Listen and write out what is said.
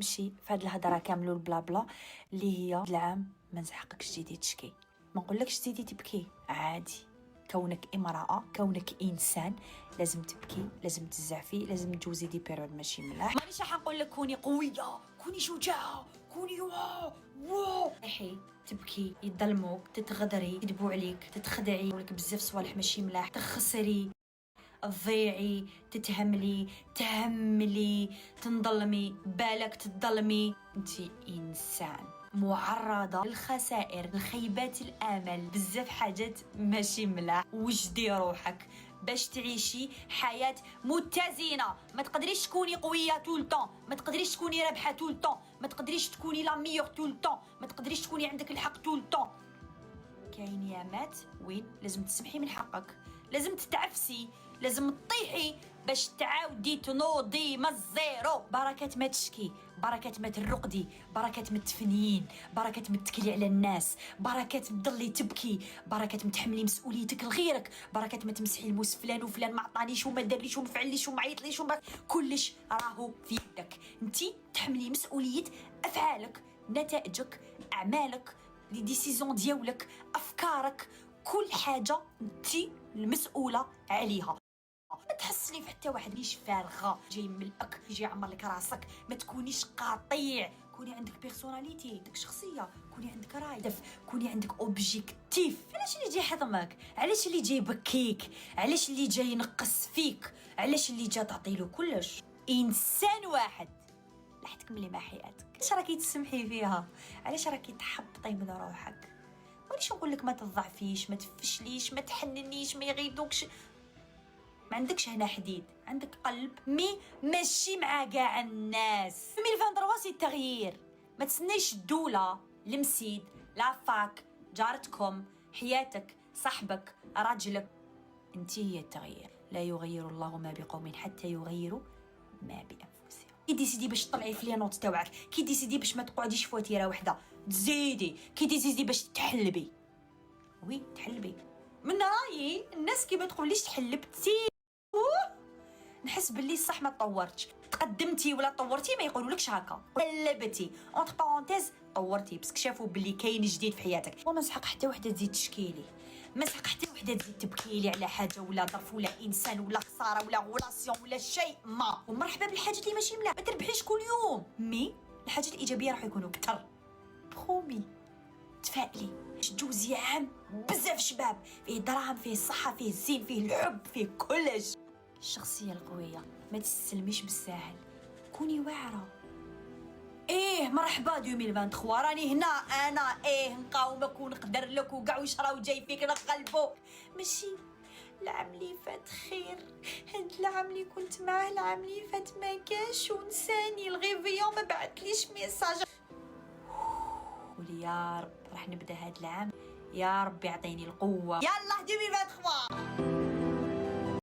نمشي في هاد الهضره كاملو البلا بلا اللي هي العام ما نسحقكش تزيدي تشكي، ما نقولكش تزيدي تبكي، عادي. كونك امراه، كونك انسان، لازم تبكي، لازم تزعفي، لازم تجوزي دي بيريود ماشي ملاح. مانيش راح نقول لك كوني قويه، كوني شجاعه، كوني واو احي تبكي، يظلموك، تتغدري، يكذبوا عليك، تتخدعي، يقولك بزاف صوالح ماشي ملاح، تخسري، تضيعي، تتهملي، تهملي، تنظلمي، بالك تظلمي. انتي انسان معرضه للخسائر، لخيبات الامل، بزاف حاجات ماشي ملاح. وجدي روحك باش تعيشي حياه متزنه. ما تقدريش تكوني قويه طول طون، ما تقدريش تكوني رابحه طول طون، ما تقدريش تكوني لا ميور طول طون، ما تقدريش تكوني عندك الحق طول طون. كاين يامات وين لازم تسمحي من حقك، لازم تتعفسي، لازم تطيحي باش تعاودي تنوضي من الزيرو. بركات ما تشكي، بركات ما ترقدي، بركات ما تفنين، بركات ما تتكلي على الناس، بركات تضلي تبكي، بركات ما تحملي مسؤوليتك لغيرك، بركات ما تمسحي الموس فلان وفلان ما عطانيش وما دارليش وما فعليش وما عيطليش وما كلش راهو في يدك. انتي تحملي مسؤوليه افعالك، نتائجك، اعمالك، لي ديسيزون ديالك، افكارك، كل حاجه انتي المسؤوله عليها. ما تحسني في حتى واحد ليش فارغه جاي يملأك يجي يعمر لك راسك. ما تكونيش قطيع، كوني عندك بيرسوناليتي، عندك شخصيه، كوني عندك راي، هدف، كوني عندك اوبجيكتيف. علاش اللي جاي يحطمك؟ علاش اللي جاي يبكيك؟ علاش اللي جاي ينقص فيك؟ علاش اللي جا تعطيله كلش؟ انسان واحد راح تكملي مع حياتك. علاش راكي تسمحي فيها؟ علاش راكي تحبطي من روحك؟ مانيش نقول لك ما تضعفيش، ما تفشليش، ما تحننيش، ما يغيدوكش، ما عندكش هنا حديد، عندك قلب ماشي مع كاع الناس. 2023 سي التغيير. ما تسنيش الدوله، المسيد، لافاك، جارتكم، حياتك، صاحبك، راجلك. انتي هي التغيير. لا يغير الله ما بقوم حتى يغيروا ما بانفسهم. كي ديسيدي باش تطلعي في لي نوت تاوعك، كي ديسيدي باش ما تقعديش في وتيره وحده تزيدي، كي ديسيدي باش تحلبي، وي تحلبي. من رايي الناس كي ما تقوليش تحلبتي، نحس باللي صح ما تطورتش، تقدمتي ولا طورتي ما يقولولكش هكا، قلبتي اونتر بارونتيز طورتي باسكو شافوا باللي كاين جديد في حياتك. وما نسحق حتى وحده تزيد تشكيلي، ما نسحق حتى وحده تزيد تبكيلي على حاجه ولا ظرف ولا انسان ولا خساره ولا غولاسيون ولا شيء ما. ومرحبا بالحاجات اللي ماشي ملاح، ما تربحيش كل يوم، مي الحاجات الايجابيه راح يكونوا كثر. برومي تفائلي، تجوزي عام بزاف شباب، فيه دراهم، فيه الصحه، فيه الزين، فيه الحب، فيه كلش. الشخصيه القويه ما تستسلميش بالساهل، كوني واعره. ايه مرحبا 2023 راني هنا انا، ايه نقاومك ونقدر لك وكاع واش راهو جاي فيك نقلبو. ماشي العام اللي فات خير، هاد العام اللي كنت معاه العام اللي فات ما كاش ونساني الغيفيون ما بعثليش ميساج. قولي يا رب راح نبدا هاد العام، يا رب يعطيني القوه. يلا 2023.